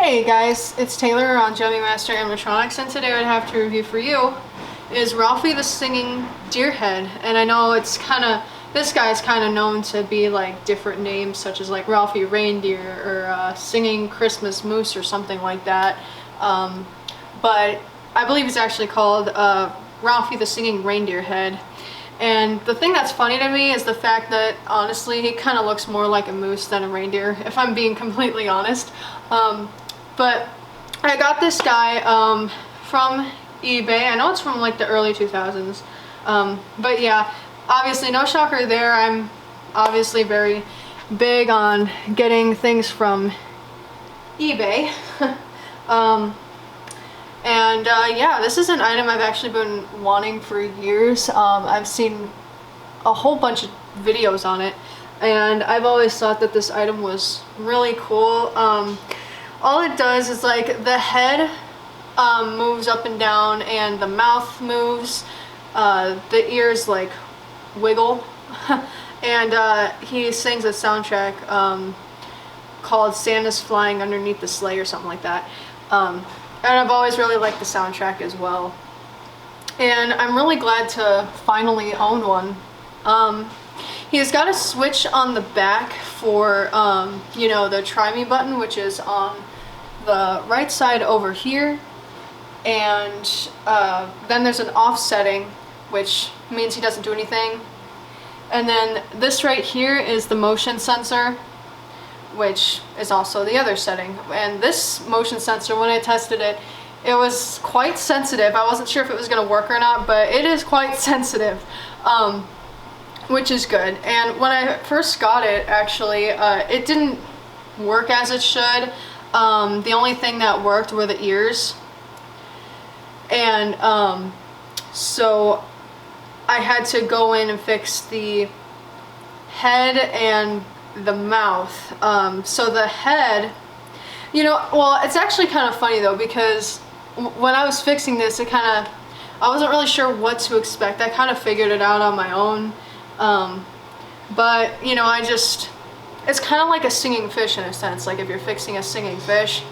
Hey guys, it's Taylor on Gemmy Master Animatronics, and today I'd have to review for you is Ralphie the Singing Deer Head. And I know it's this guy's kind of known to be like different names such as like Ralphie Reindeer or Singing Christmas Moose or something like that. But I believe he's actually called Ralphie the Singing Reindeer Head. And the thing that's funny to me is the fact that honestly he kind of looks more like a moose than a reindeer, if I'm being completely honest. But I got this guy from eBay. I know it's from like the early 2000s. But yeah, obviously no shocker there. I'm obviously very big on getting things from eBay. Yeah, this is an item I've actually been wanting for years. I've seen a whole bunch of videos on it, and I've always thought that this item was really cool. All it does is like the head moves up and down, and the mouth moves, the ears like wiggle, and he sings a soundtrack called Santa's Flying Underneath the Sleigh or something like that. And I've always really liked the soundtrack as well. And I'm really glad to finally own one. He's got a switch on the back for, you know, the try me button, which is on the right side over here. And then there's an off setting, which means he doesn't do anything. And then this right here is the motion sensor, which is also the other setting. And this motion sensor, when I tested it, it was quite sensitive. I wasn't sure if it was going to work or not, but it is quite sensitive, which is good. And when I first got it, actually, it didn't work as it should. The only thing that worked were the ears. And so I had to go in and fix the head and the mouth. So the head, you know, well, it's actually kind of funny though, because when I was fixing this, I wasn't really sure what to expect. I kind of figured it out on my own. But you know, it's kind of like a singing fish in a sense, like if you're fixing a singing fish.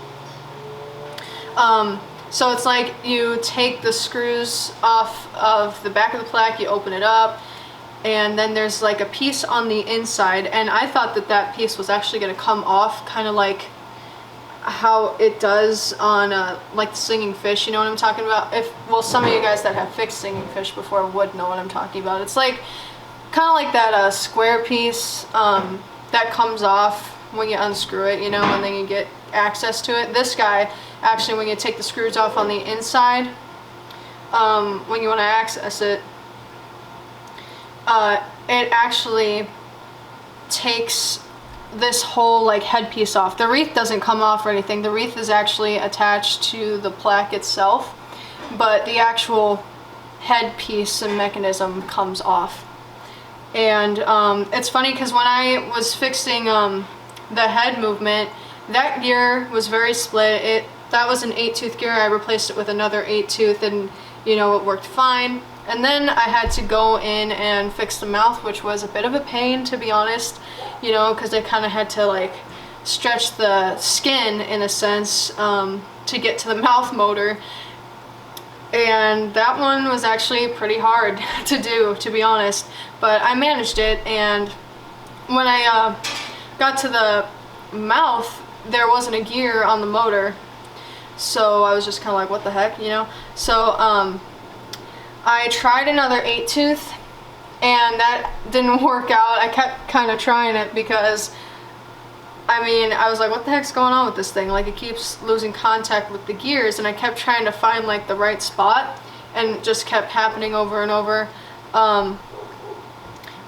So it's like you take the screws off of the back of the plaque, you open it up, and then there's like a piece on the inside, and I thought that that piece was actually going to come off kind of like how it does on like the singing fish, you know what I'm talking about? Well, some of you guys that have fixed singing fish before would know what I'm talking about. It's like kind of like that square piece that comes off when you unscrew it, you know, and then you get access to it. This guy, actually, when you take the screws off on the inside, when you want to access it, it actually takes this whole like headpiece off. The wreath doesn't come off or anything. The wreath is actually attached to the plaque itself, but the actual headpiece and mechanism comes off. And it's funny because when I was fixing the head movement, that gear was very split. That was an 8-tooth gear. I replaced it with another 8-tooth, and you know, it worked fine. And then I had to go in and fix the mouth, which was a bit of a pain, to be honest, you know, because I kind of had to like stretch the skin in a sense to get to the mouth motor. And that one was actually pretty hard to do, to be honest, but I managed it. And when I got to the mouth, there wasn't a gear on the motor, so I was just kind of like, what the heck, you know? So I tried another 8-tooth, and that didn't work out. I kept kind of trying it because, I mean, I was like, what the heck's going on with this thing? Like, it keeps losing contact with the gears, and I kept trying to find like the right spot, and it just kept happening over and over. But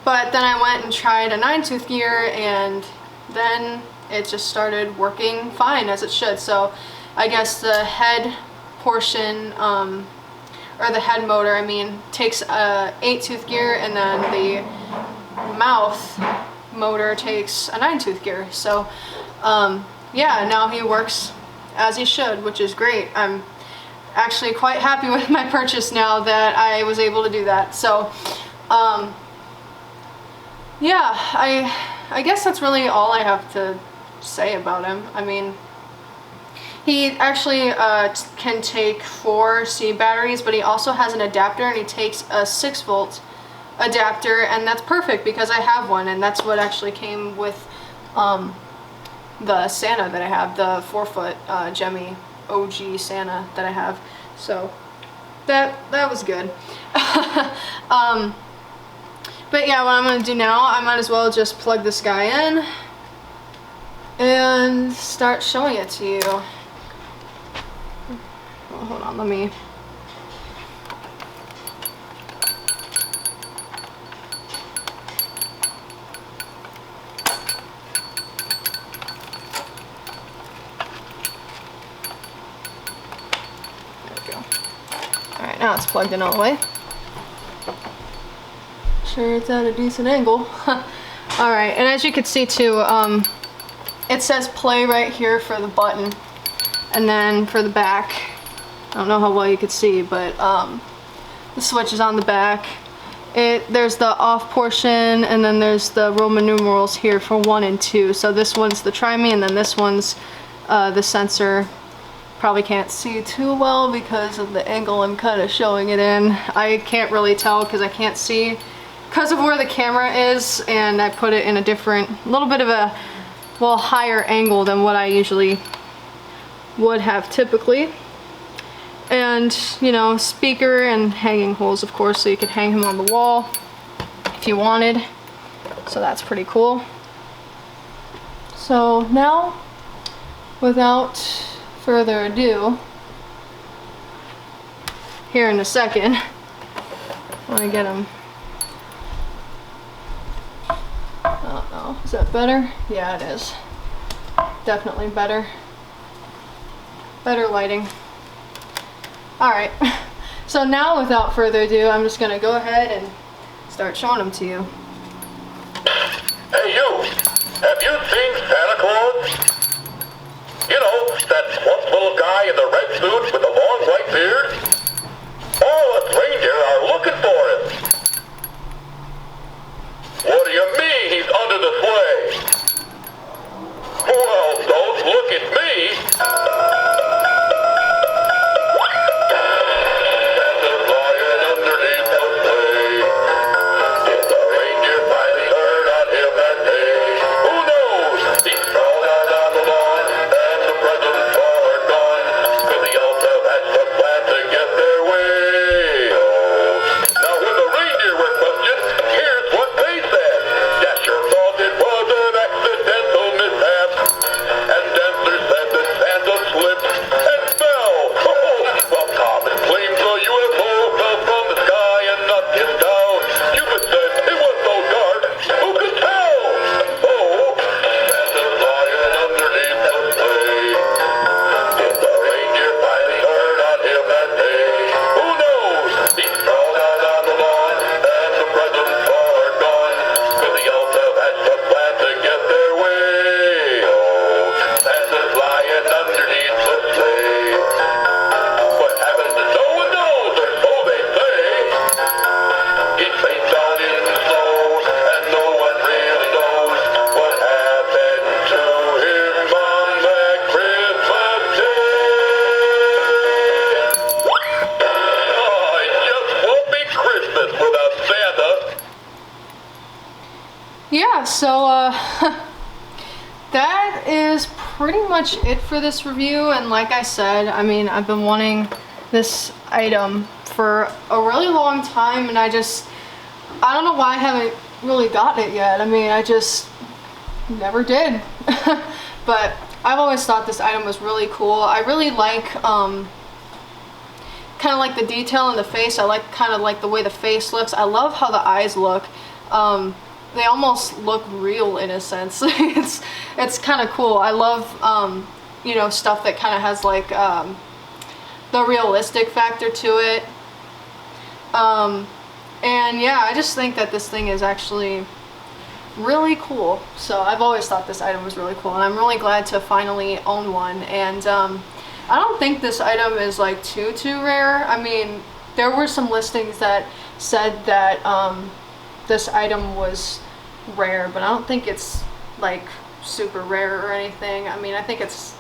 then I went and tried a 9-tooth gear, and then it just started working fine as it should. So I guess the head portion, or the head motor, I mean, takes a 8-tooth gear, and then the mouth motor takes a 9-tooth gear. So yeah, now he works as he should, which is great. I'm actually quite happy with my purchase now that I was able to do that. So yeah, I guess that's really all I have to say about him. I mean, He actually can take 4 C batteries, but he also has an adapter, and he takes a 6-volt adapter, and that's perfect because I have one, and that's what actually came with the Santa that I have, the 4-foot Gemmy OG Santa that I have. So that was good. But yeah, what I'm going to do now, I might as well just plug this guy in and start showing it to you. Oh, hold on, let me... Alright, now it's plugged in all the way. Sure it's at a decent angle. Alright, and as you can see too, it says play right here for the button. And then for the back, I don't know how well you could see, but the switch is on the back. There's the off portion, and then there's the Roman numerals here for 1 and 2. So this one's the try me, and then this one's the sensor. Probably can't see too well because of the angle I'm kind of showing it in. I can't really tell because I can't see because of where the camera is, and I put it in a different, little bit of a, well, higher angle than what I usually would have typically. And, you know, speaker and hanging holes, of course, so you could hang him on the wall if you wanted. So that's pretty cool. So now, without further ado, here in a second, I want to get him. I don't know, is that better? Yeah, it is. Definitely better. Better lighting. Alright, so now without further ado, I'm just going to go ahead and start showing them to you. Hey you! Have you seen Santa Claus? You know, that plump little guy in the red suit with the long white beard? All us reindeer are looking for him. What do you mean he's under the sleigh? Well, don't look at me. Yeah, so that is pretty much it for this review. And like I said, I mean, I've been wanting this item for a really long time, and I don't know why I haven't really gotten it yet. I mean, I just never did. But I've always thought this item was really cool. I really like kind of like the detail in the face. I like kind of like the way the face looks. I love how the eyes look. They almost look real in a sense. it's kind of cool. I love you know, stuff that kind of has like the realistic factor to it. And yeah, I just think that this thing is actually really cool. So I've always thought this item was really cool, and I'm really glad to finally own one. And I don't think this item is like too rare. I mean, there were some listings that said that this item was rare, but I don't think it's like super rare or anything. I mean, I think it's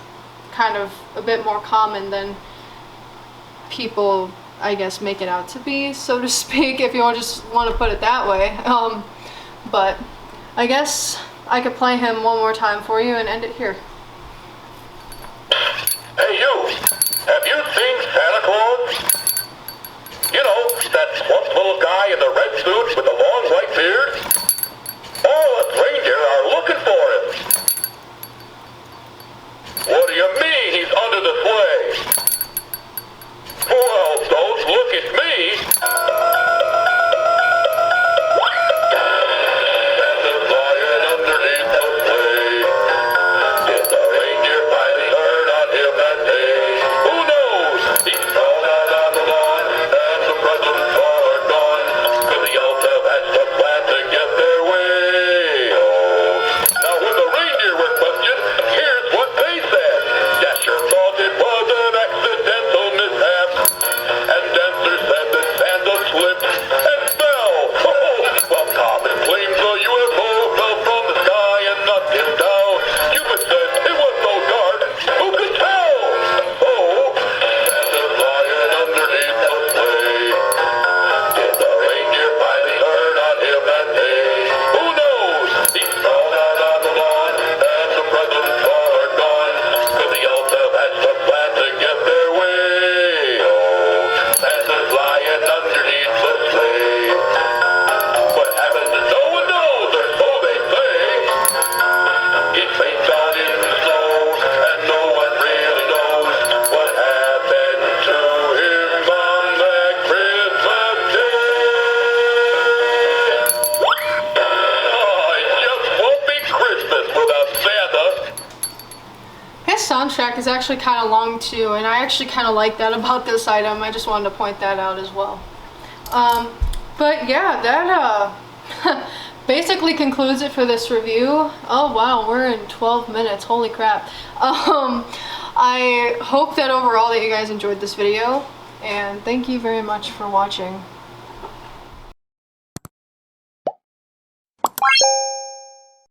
kind of a bit more common than people, I guess, make it out to be, so to speak, if you just want to put it that way. But I guess I could play him one more time for you and end it here. Hey you, have you seen Santa Claus? You know, that plump little guy in the red suit with the long white beard? All us reindeer are looking for him. What do you mean he's under the sleigh? Well, don't look at me. Santa's lying underneath the sleigh. Did the reindeer finally turn on him that day? Who knows? He's thrown out on the lawn, and the presents are gone. Cause the elves have hatched a plan to get their way. Oh. Now when the reindeer were questioned, here's what they said. Dasher thought it was an accidental mishap. And Dancer said that Santa slipped and fell. Oh, well, Comet claims a UFO fell from the sky and knocked him down. Cupid said it was so dark, who could tell? Oh, Santa's lying underneath the sleigh. Did the reindeer finally turn on him that day? Who knows? He's thrown out on the lawn, and the presents are gone. Cause the elves have hatched a plan to get their way. Oh, Santa's lying underneath the sleigh. What happened no one knows, or so they say. His face got in snow, and no one really knows what happened to him on that Christmas day. Oh, it just won't be Christmas without Santa. His soundtrack is actually kind of long too, and I actually kind of like that about this item. I just wanted to point that out as well. But yeah, that basically concludes it for this review. Oh wow, we're in 12 minutes, holy crap. I hope that overall that you guys enjoyed this video, and thank you very much for watching.